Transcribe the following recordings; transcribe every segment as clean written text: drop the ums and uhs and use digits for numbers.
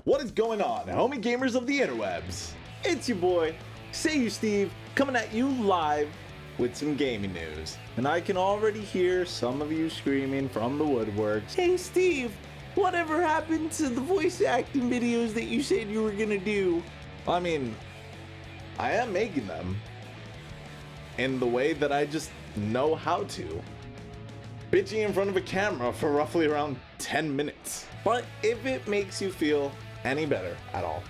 What is going on, homie gamers of the interwebs? It's your boy, Say You Steve, coming at you live with some gaming news. And I can already hear some of you screaming from the woodworks, "Hey Steve, whatever happened to the voice acting videos that you said you were gonna do?" I mean, I am making them in the way that I just know how to. Bitching in front of a camera for roughly around 10 minutes. But if it makes you feel any better at all,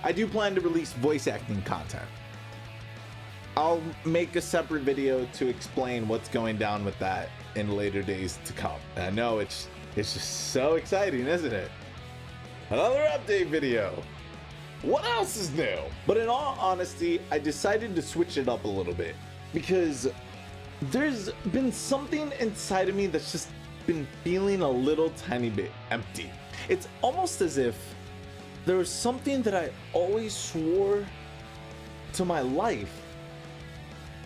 I do plan to release voice acting content. I'll make a separate video to explain what's going down with that in later days to come. And I know it's just so exciting, isn't it? Another update video. What else is new? But in all honesty, I decided to switch it up a little bit because there's been something inside of me that's just been feeling a little tiny bit empty. It's almost as if there was something that I always swore to my life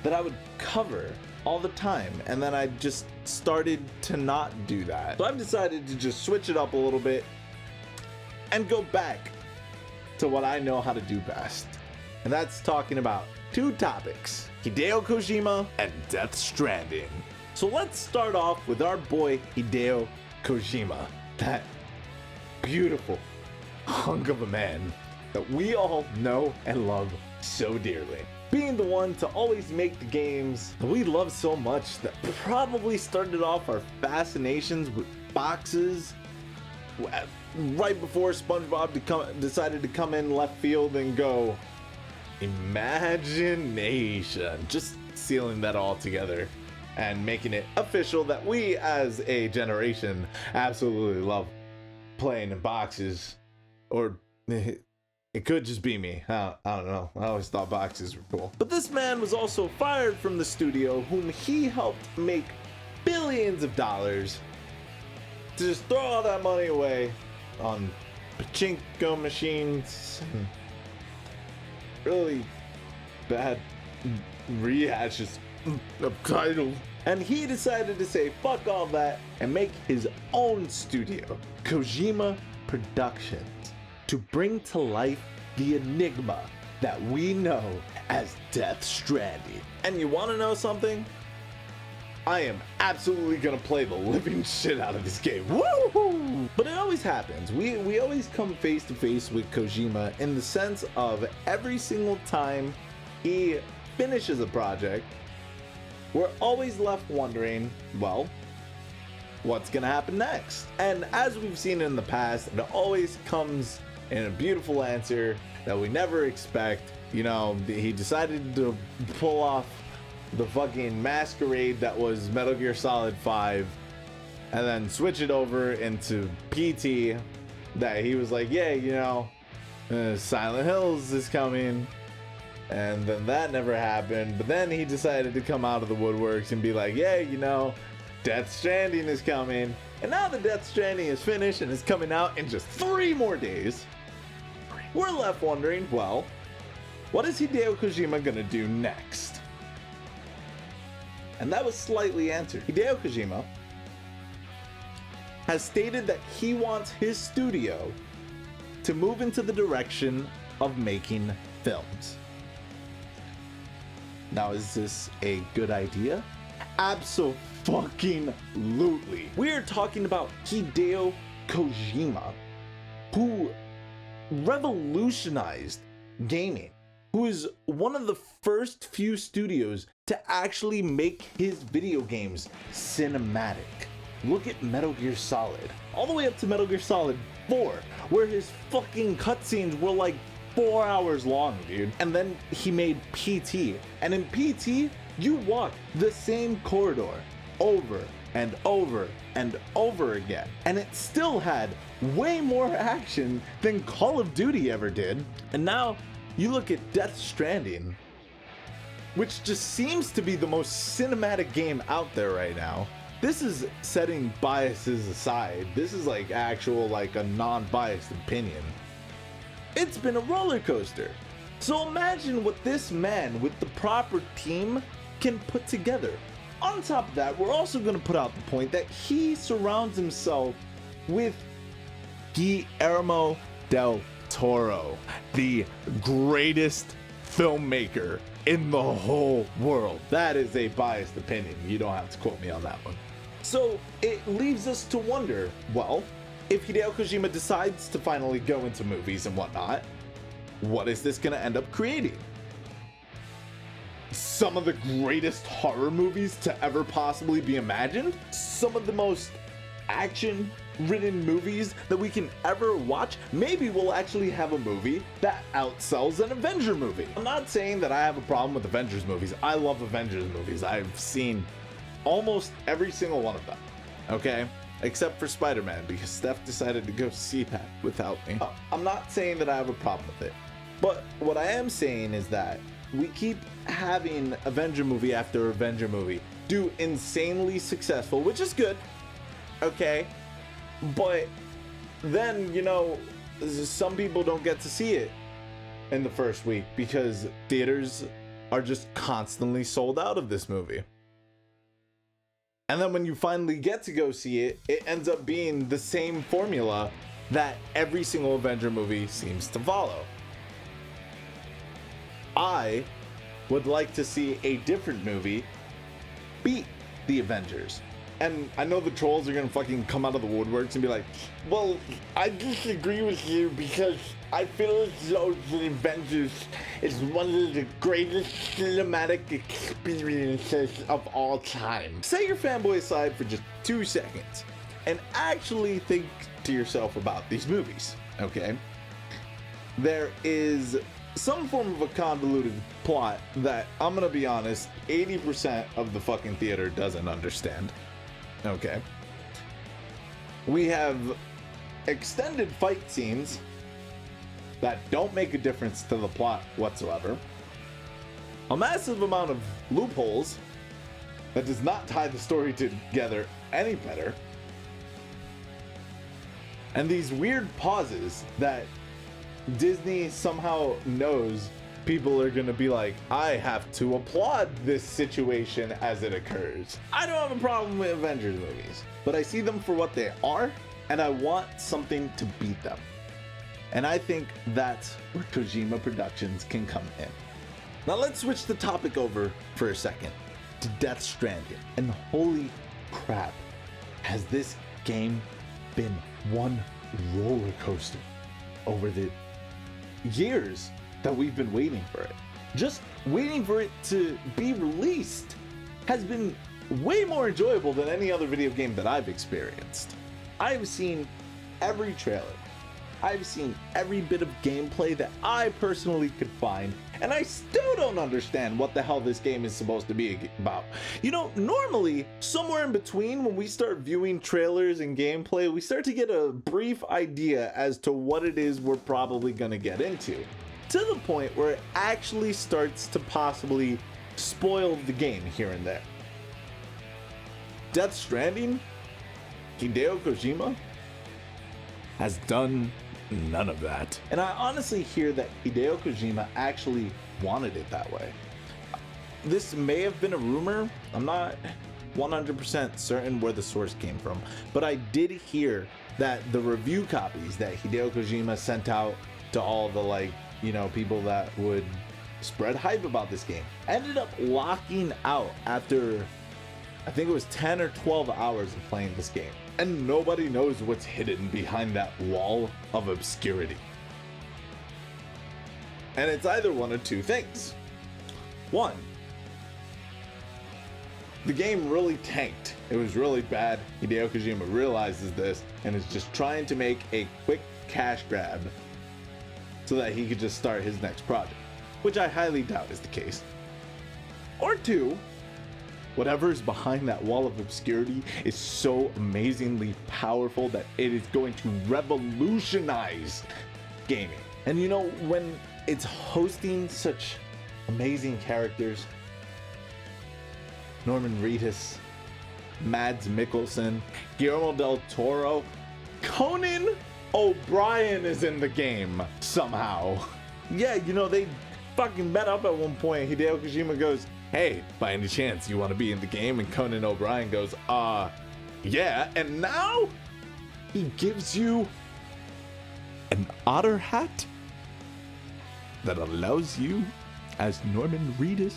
that I would cover all the time, and then I just started to not do that. So I've decided to just switch it up a little bit and go back to what I know how to do best. And that's talking about two topics: Hideo Kojima and Death Stranding. So let's start off with our boy Hideo Kojima, that beautiful hunk of a man that we all know and love so dearly. Being the one to always make the games that we love so much that probably started off our fascinations with boxes right before SpongeBob decided to come in left field and go imagination, just sealing that all together and making it official that we as a generation absolutely love playing in boxes. Or it could just be me. I don't know. I always thought boxes were cool. But this man was also fired from the studio whom he helped make billions of dollars to just throw all that money away on pachinko machines and really bad rehashes of titles. And he decided to say fuck all that and make his own studio, Kojima Productions, to bring to life the enigma that we know as Death Stranding. And you want to know something? I am absolutely gonna play the living shit out of this game. Woohoo! But it always happens. We always come face to face with Kojima in the sense of every single time he finishes a project, we're always left wondering, well, what's gonna happen next? And as we've seen in the past, it always comes in a beautiful answer that we never expect. You know, he decided to pull off the fucking masquerade that was Metal Gear Solid 5 and then switch it over into PT, that he was like, yeah, you know, Silent Hills is coming. And then that never happened. But then he decided to come out of the woodworks and be like, yeah, you know, Death Stranding is coming. And now the Death Stranding is finished and is coming out in just 3 more days. We're left wondering, well, what is Hideo Kojima gonna do next? And that was slightly answered. Hideo Kojima has stated that he wants his studio to move into the direction of making films. Now, is this a good idea? Abso-fucking-lutely. We are talking about Hideo Kojima, who revolutionized gaming, who is one of the first few studios to actually make his video games cinematic. Look at Metal Gear Solid, all the way up to Metal Gear Solid 4, where his fucking cutscenes were like 4 hours long, dude. And then he made PT, and in PT, you walk the same corridor over and over and over again, and it still had way more action than Call of Duty ever did. And now you look at Death Stranding, which just seems to be the most cinematic game out there right now. This is setting biases aside. This is like actual, like a non-biased opinion. It's been a roller coaster. So imagine what this man with the proper team can put together. On top of that, we're also going to put out the point that he surrounds himself with Guillermo del Toro, the greatest filmmaker in the whole world. That is a biased opinion. You don't have to quote me on that one. So it leaves us to wonder, well, if Hideo Kojima decides to finally go into movies and whatnot, what is this gonna end up creating? Some of the greatest horror movies to ever possibly be imagined? Some of the most action-ridden movies that we can ever watch? Maybe we'll actually have a movie that outsells an Avenger movie. I'm not saying that I have a problem with Avengers movies. I love Avengers movies. I've seen almost every single one of them, okay? Except for Spider-Man, because Steph decided to go see that without me. I'm not saying that I have a problem with it, but what I am saying is that we keep having Avenger movie after Avenger movie do insanely successful, which is good, okay? But then, you know, some people don't get to see it in the first week because theaters are just constantly sold out of this movie. And then when you finally get to go see it, it ends up being the same formula that every single Avenger movie seems to follow. I would like to see a different movie beat the Avengers. And I know the trolls are gonna fucking come out of the woodworks and be like, well, I disagree with you because I feel as though the Avengers is one of the greatest cinematic experiences of all time. Set your fanboy aside for just 2 seconds and actually think to yourself about these movies, okay? There is some form of a convoluted plot that, I'm gonna be honest, 80% of the fucking theater doesn't understand. Okay. We have extended fight scenes that don't make a difference to the plot whatsoever. A massive amount of loopholes that does not tie the story together any better. And these weird pauses that Disney somehow knows people are gonna be like, I have to applaud this situation as it occurs. I don't have a problem with Avengers movies, but I see them for what they are, and I want something to beat them. And I think that's where Kojima Productions can come in. Now let's switch the topic over for a second to Death Stranding. And holy crap, has this game been one roller coaster over the years that we've been waiting for it. Just waiting for it to be released has been way more enjoyable than any other video game that I've experienced. I've seen every trailer. I've seen every bit of gameplay that I personally could find, and I still don't understand what the hell this game is supposed to be about. You know, normally, somewhere in between when we start viewing trailers and gameplay, we start to get a brief idea as to what it is we're probably gonna get into, to the point where it actually starts to possibly spoil the game here and there. Death Stranding, Hideo Kojima, has done none of that. And I honestly hear that Hideo Kojima actually wanted it that way. This may have been a rumor. I'm not 100% certain where the source came from, but I did hear that the review copies that Hideo Kojima sent out to all the people that would spread hype about this game ended up locking out after, I think it was 10 or 12 hours of playing this game. And nobody knows what's hidden behind that wall of obscurity. And it's either one of two things. One, the game really tanked. It was really bad. Hideo Kojima realizes this and is just trying to make a quick cash grab so that he could just start his next project, which I highly doubt is the case. Or two, whatever is behind that wall of obscurity is so amazingly powerful that it is going to revolutionize gaming. And you know, when it's hosting such amazing characters, Norman Reedus, Mads Mikkelsen, Guillermo del Toro, Conan O'Brien is in the game somehow. Yeah, you know, they fucking met up at one point. Hideo Kojima goes, hey, by any chance you want to be in the game? And Conan O'Brien goes, yeah. And now he gives you otter hat that allows you, as Norman Reedus,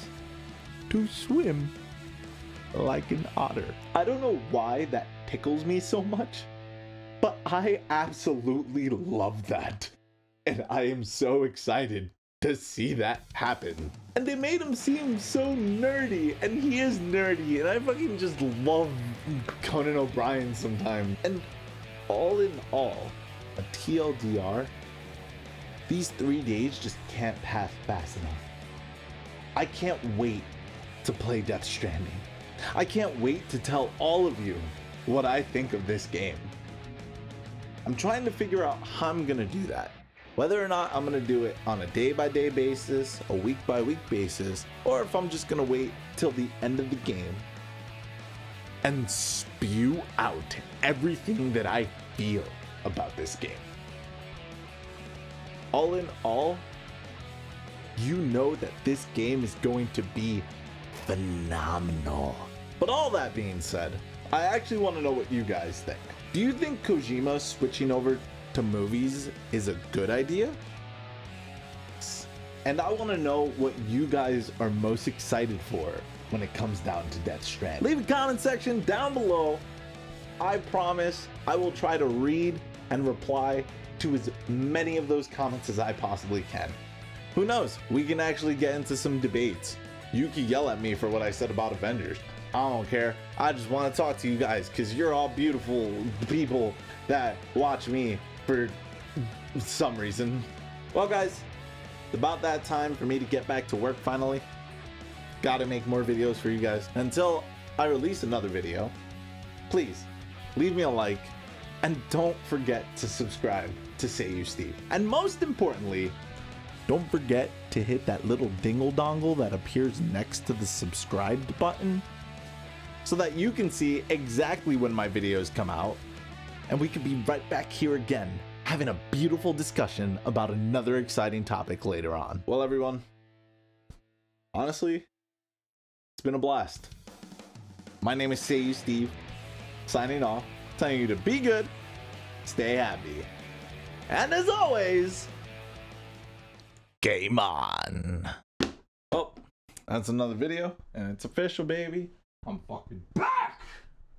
to swim like an otter. I don't know why that tickles me so much, but I absolutely love that. And I am so excited to see that happen. And they made him seem so nerdy, and he is nerdy, and I fucking just love Conan O'Brien sometimes. And all in all, a TLDR, these 3 days just can't pass fast enough. I can't wait to play Death Stranding. I can't wait to tell all of you what I think of this game. I'm trying to figure out how I'm gonna do that. Whether or not I'm gonna do it on a day-by-day basis, a week-by-week basis, or if I'm just gonna wait till the end of the game and spew out everything that I feel about this game. All in all, you know that this game is going to be phenomenal. But all that being said, I actually want to know what you guys think. Do you think Kojima switching over to movies is a good idea? And I want to know what you guys are most excited for when it comes down to Death Stranding. Leave a comment section down below. I promise I will try to read and reply to as many of those comments as I possibly can. Who knows? We can actually get into some debates. You can yell at me for what I said about Avengers. I don't care. I just want to talk to you guys because you're all beautiful people that watch me for some reason. Well, guys, it's about that time for me to get back to work finally. Gotta make more videos for you guys. Until I release another video, please leave me a like and don't forget to subscribe to Say You Steve. And most importantly, don't forget to hit that little dingle dongle that appears next to the subscribed button so that you can see exactly when my videos come out, and we can be right back here again having a beautiful discussion about another exciting topic later on. Well, everyone, honestly, it's been a blast. My name is Say You Steve, signing off, telling you to be good, stay happy, and as always, game on. Oh, that's another video, and it's official, baby. I'm fucking back.